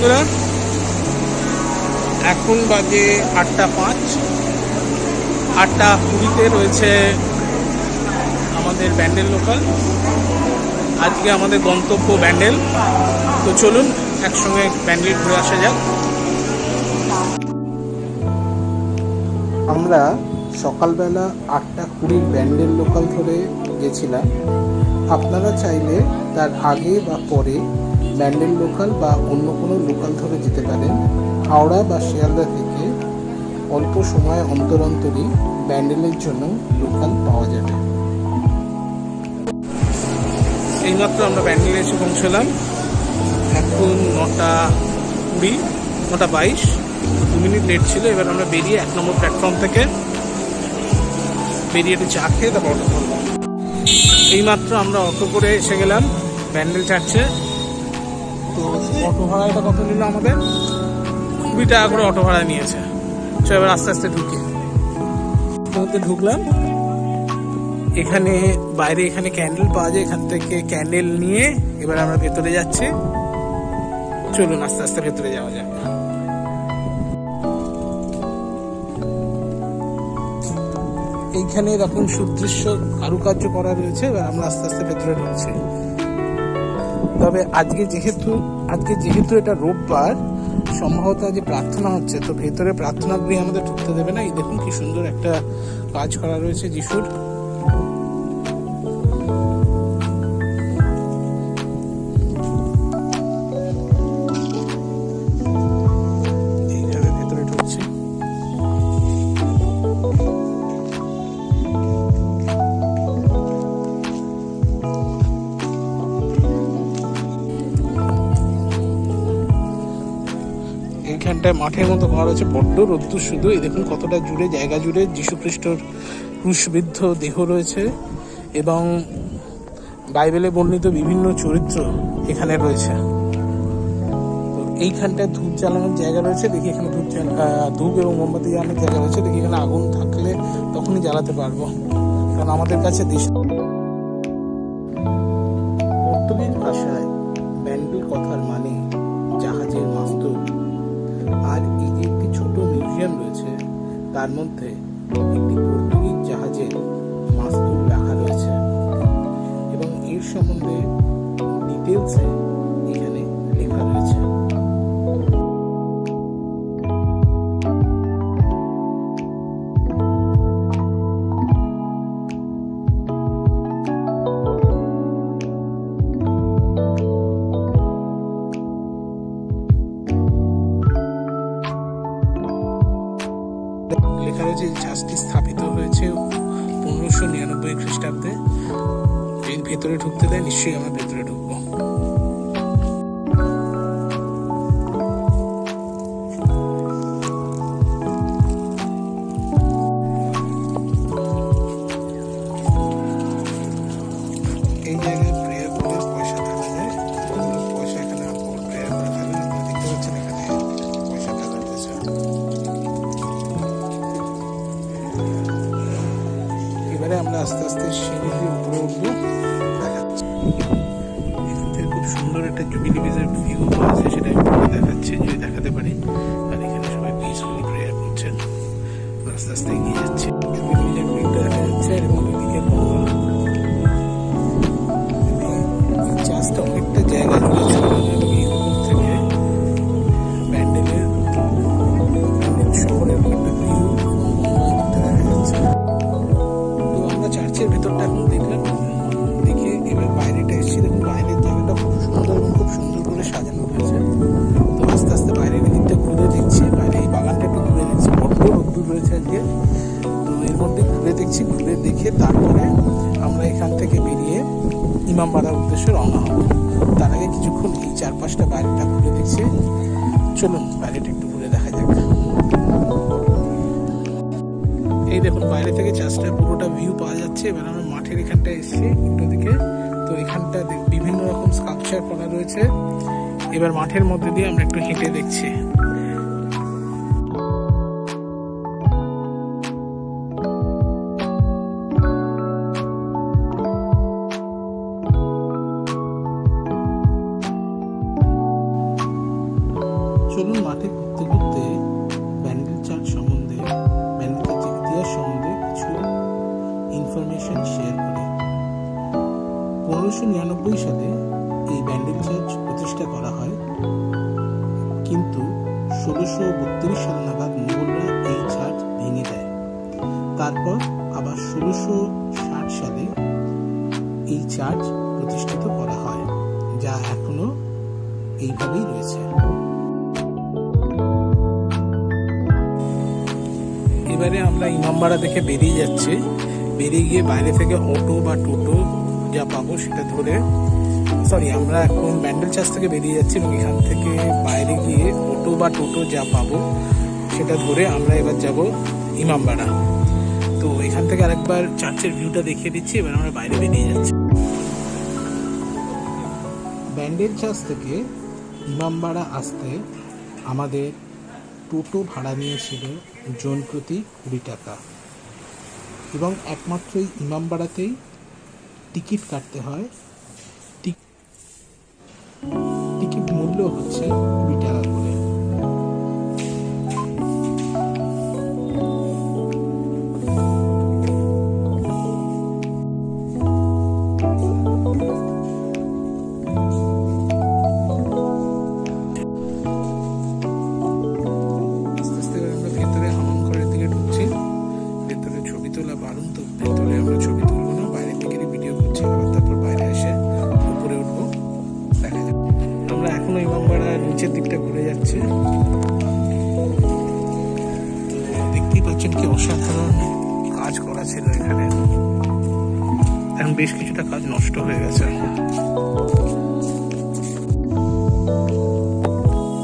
বন্ধুরা, এখন বাজে 8:05। 8:20-তে রয়েছে আমাদের ব্যান্ডেল লোকাল। আজকে আমাদের গন্তব্য ব্যান্ডেল। তো চলুন একসঙ্গে ব্যান্ডেল ঘুরে আসা যাক। আমরা সকালবেলা 8:20 ব্যান্ডেল লোকাল ধরে গেছিলাম। আপনারা চাইলে তার আগে বা পরে ব্যান্ডেল লোকাল বা অন্য কোনো লোকাল ধরে যেতে পারেন। হাওড়া বা শিয়ালদা থেকে অল্প সময় অন্তর অন্তরই ব্যান্ডেলের জন্য লোকাল পাওয়া যাবে। এইমাত্র আমরা ব্যান্ডেলে এসে পৌঁছলাম। এখন 9:20, 9:22, 2 মিনিট লেট ছিল। এবার আমরা বেরিয়ে 1 নম্বর প্ল্যাটফর্ম থেকে বেরিয়ে একটু চা খেয়ে তারপর অটো ধরবো। এইমাত্র আমরা অটো করে এসে গেলাম ব্যান্ডেল চার্চে। তো অটো ভাড়াটা কত নিল আমাদের? 20 টাকা করে অটো ভাড়া নিয়েছে। তো এবার আস্তে আস্তে ঢুকলাম। এখানে বাইরে এখানে ক্যান্ডেল পাওয়া যায়, এখান থেকে ক্যান্ডেল নিয়ে এবার আমরা ভেতরে যাচ্ছি। চলুন আস্তে আস্তে ভেতরে যাওয়া যাক। এইখানে এরকম সুদৃশ্য কারুকার্য করা রয়েছে। এবার আমরা আস্তে আস্তে ভেতরে ঢুকছি। তবে আজকে যেহেতু এটা রোববার, সম্ভবত যে প্রার্থনা হচ্ছে, তো ভেতরে প্রার্থনা গৃহে আমাদের ঢুকতে দেবে না। এই দেখুন কি সুন্দর একটা কাজ করা রয়েছে যিশুর। এইখানটায় মাঠের মতো ঘর আছে, বড্ড রোদ্দুর শুধু। এই দেখুন কতটা জুড়ে, জায়গা জুড়ে যীশু খ্রিস্টর ক্রুশবিদ্ধ দেহ রয়েছে এবং বাইবেলে বর্ণিত বিভিন্ন চরিত্র এখানে রয়েছে। তো এইখানটায় ধূপ জ্বালানোর জায়গা রয়েছে। দেখি এখানে ধূপ এবং মোমবাতি জ্বালানোর জায়গা রয়েছে। দেখি এখানে আগুন থাকলে তখনই জ্বালাতে পারবো, কারণ আমাদের কাছে পর্তুগিজ ভাষায় ব্যান্ডেল কথার মানে জাহাজের মাস্তুল। আর এই যে একটি ছোট মিউজিয়াম রয়েছে, তার মধ্যে একটি পর্তুগিজ জাহাজের মাস্তুল রাখা রয়েছে এবং এর সম্বন্ধে ডিটেলসে এখানে লেখা রয়েছে। লেখা রয়েছে জাহাজটি স্থাপিত হয়েছে 1599 খ্রিস্টাব্দে। এই ভেতরে ঢুকতে দেয়, নিশ্চয়ই আমরা ভেতরে ঢুকবো। এই জায়গায় প্রেয়ার করে পয়সা থাকা যায়। পয়সা এখানে প্রেয়ার করে ফেলেন। আপনারা দেখতে পাচ্ছেন এখানে পয়সা থাকা রয়েছে। এবারে আমরা আস্তে আস্তে সিঁড়ি দিয়ে উপরে উঠবো। দেখাচ্ছি এখান থেকে খুব সুন্দর একটা জুবিলি ব্রিজের ভিউ পাওয়া যায়, সেটা আমি দেখাচ্ছি যদি দেখাতে পারি। আর এখানে সবাই পিসফুল প্রেয়ার করছেন। আস্তে আস্তে এগিয়ে যাচ্ছে, জুবিলি ব্রিজের ভিউটা দেখা যাচ্ছে। এবং ওইদিকে চাষটা অনেকটা জায়গা জুড়ে ছড়ানো এবং এই উপর থেকে ব্যান্ডেল শহরের একটা ভিউ দেখা যাচ্ছে। চার্চের ভেতরটা এখন দেখলাম, দেখে এবার বাইরেটা এসেছি। দেখুন বাইরের জায়গাটা খুব সুন্দর এবং খুব সুন্দর করে সাজানো রয়েছে। তো আস্তে আস্তে বাইরের দিকটা ঘুরে দেখছি। বাইরে এই বাগানটা একটু ঘুরে দেখছি, বড্ড রোদ্দুর রয়েছে আজকে। তো এর মধ্যে ঘুরে দেখছি, ঘুরে দেখে তারপরে আমরা এখান থেকে বেরিয়ে ইমামবাড়ার উদ্দেশ্যে রওনা হব। তার আগে কিছুক্ষণ এই চারপাশটা বাইরেটা ঘুরে দেখছি। চলুন বাইরেটা একটু ঘুরে দেখা যাক। এই দেখুন বাইরে থেকে চার্চটা পুরোটা ভিউ পাওয়া যাচ্ছে। এবার আমরা মাঠের এখানটা এসেছি একটু দিকে। তো এখানটা বিভিন্ন রকম স্কাল্পচার করা রয়েছে। এবার মাঠের মধ্যে দিয়ে আমরা একটু হেঁটে দেখছি। চলুন মাঠে ঘুরতে ঘুরতে ব্যান্ডেল চার্চ সম্বন্ধে, ব্যান্ডেল চার্চের ইতিহাস সম্বন্ধে কিছু ইনফরমেশন শেয়ার করি। 1599 সালে এই ব্যান্ডেল চার্চ প্রতিষ্ঠা করা হয়, কিন্তু 1632 সাল নাগাদ মোগলরা এই চার্চ ভেঙে দেয়। তারপর আবার 1660 সালে এই চার্চ প্রতিষ্ঠিত করা হয়, যা এখনো এইভাবেই রয়েছে। এবারে আমরা ইমামবাড়া থেকে বেরিয়ে যাচ্ছি। বেরিয়ে গিয়ে বাইরে থেকে অটো বা টোটো যা পাবো সেটা ধরে, আমরা এখন ব্যান্ডেল চার্চ থেকে বেরিয়ে যাচ্ছি এবং এখান থেকে বাইরে গিয়ে অটো বা টোটো যা পাবো সেটা ধরে আমরা এবার যাব ইমামবাড়া। তো এখান থেকে আরেকবার চার্চের ভিউটা দেখিয়ে দিচ্ছি। এবার আমরা বাইরে বেরিয়ে যাচ্ছি। ব্যান্ডেল চার্চ থেকে ইমামবাড়া আসতে আমাদের টোটো ভাড়া নিয়েছিল জন প্রতি 20 টাকা, এবং একমাত্র এই ইমামবাড়াতেই টিকিট কাটতে হয়। টিকিট মূল্য হচ্ছে 20 টাকা করে। নিচের দিকটা ঘুরে যাচ্ছে, দেখতেই পাচ্ছেন কি অসাধারণ কাজ করা ছিল এখানে। এখন বেশ কিছুটা কাজ নষ্ট হয়ে গেছে।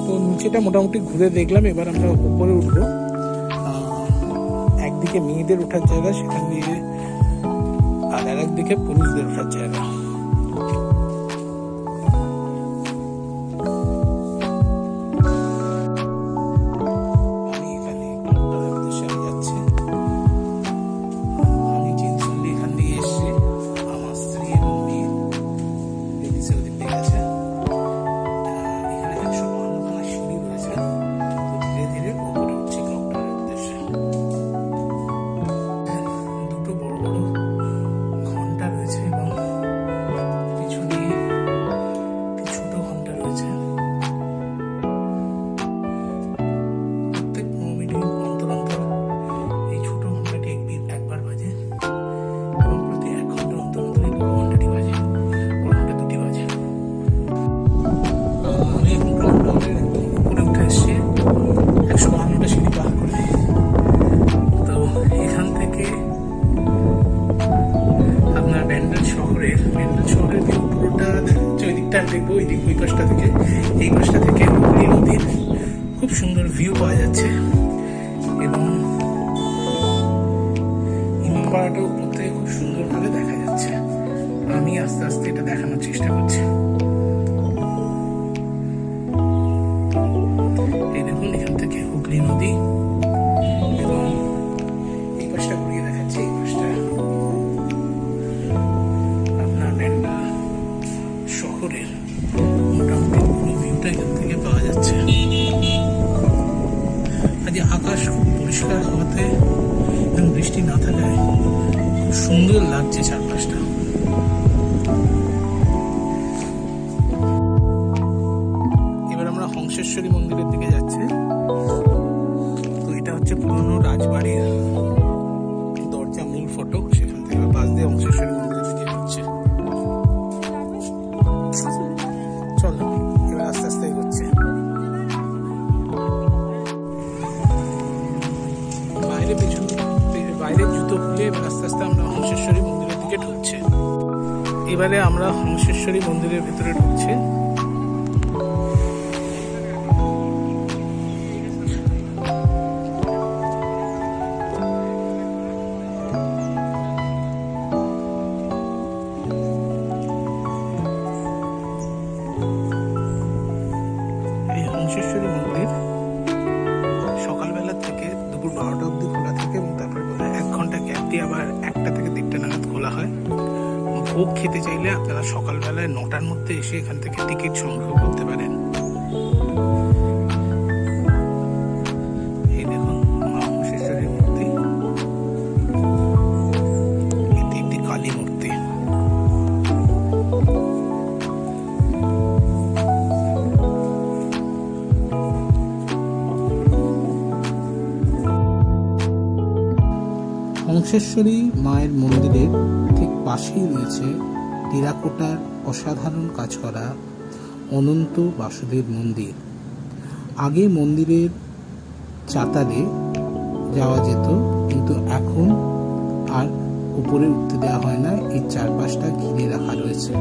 তো নিচেটা মোটামুটি ঘুরে দেখলাম। এবার আমরা উপরে উঠবো। একদিকে মেয়েদের ওঠার জায়গা, সেখান দিয়ে আর একদিকে পুরুষদের ওঠার জায়গা। দেখবো ওই পাশটা থেকে, এই পাশটা থেকে হুগলি নদীর খুব সুন্দর ভিউ পাওয়া যাচ্ছে এবং ইমামবাড়াটা উপর থেকে খুব সুন্দরভাবে দেখা যাচ্ছে। আমি আস্তে আস্তে এটা দেখানোর চেষ্টা করছি। এই দেখুন, এখান থেকে হুগলি নদী এবং এই পাশটা ঘুরিয়ে দেখাচ্ছে। এই পাশটা আপনার ব্যান্ডেল শহরের মোটামুটি পুরো ভিউটা এখান থেকে পাওয়া যাচ্ছে। আজ আকাশ খুব পরিষ্কার হওয়াতে এবং বৃষ্টি না থাকায় খুব সুন্দর লাগছে চারপাশটা। এবার আমরা হংসেশ্বরী মন্দিরের দিকে যাচ্ছি। তো এটা হচ্ছে পুরনো রাজবাড়ির দরজা, মূল ফটক। সেখান থেকে পাশ দিয়ে হংসেশ্বরী মন্দিরের দিকে যাচ্ছে। চলো এবার আস্তে আস্তে এগোচ্ছে। বাইরে জুতো খুলে এবার আস্তে আস্তে আমরা হংসেশ্বরী মন্দিরের দিকে ঢুকছি। এবারে আমরা হংসেশ্বরী মন্দিরের ভিতরে ঢুকছি। এই হংসেশ্বরী মন্দির সকালবেলা থেকে দুপুর 12টা অবধি খোলা থাকে এবং তারপর 1 ঘন্টা গ্যাপ দিয়ে আবার 1টা থেকে 1:30 নাগাদ খোলা হয়। ভোগ খেতে চাইলে আপনারা সকালবেলায় 9টার মধ্যে এসে এখান থেকে টিকিট সংগ্রহ করতে পারেন। হংসেশ্বরী মায়ের মন্দিরের ঠিক পাশেই রয়েছে টেরাকোটার অসাধারণ কাজ করা অনন্ত বাসুদেব মন্দির। আগে মন্দিরের চাতালে যাওয়া যেত, কিন্তু এখন আর উপরে উঠতে দেওয়া হয় না, এই চারপাশটা ঘিরে রাখা রয়েছে।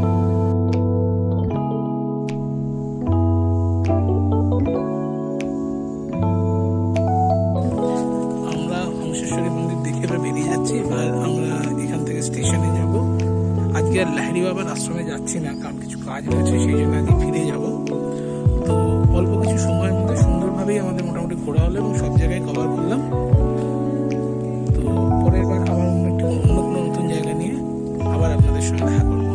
আমরা হংসেশ্বরী মন্দির দেখে এবার বেরিয়ে যাচ্ছি। এবার আমরা এখান থেকে স্টেশনে যাব। আজকে আর লাহিড়ী বাবার আশ্রমে যাচ্ছি না, কারণ কিছু কাজ রয়েছে, সেই জন্য আজকে ফিরে যাব। তো অল্প কিছু সময়ের মধ্যে সুন্দরভাবেই আমাদের মোটামুটি ঘোরা হলো এবং সব জায়গায় কভার করলাম। তো পরের বার আবার অন্য কোনো নতুন জায়গা নিয়ে আবার আপনাদের সঙ্গে দেখা করবো।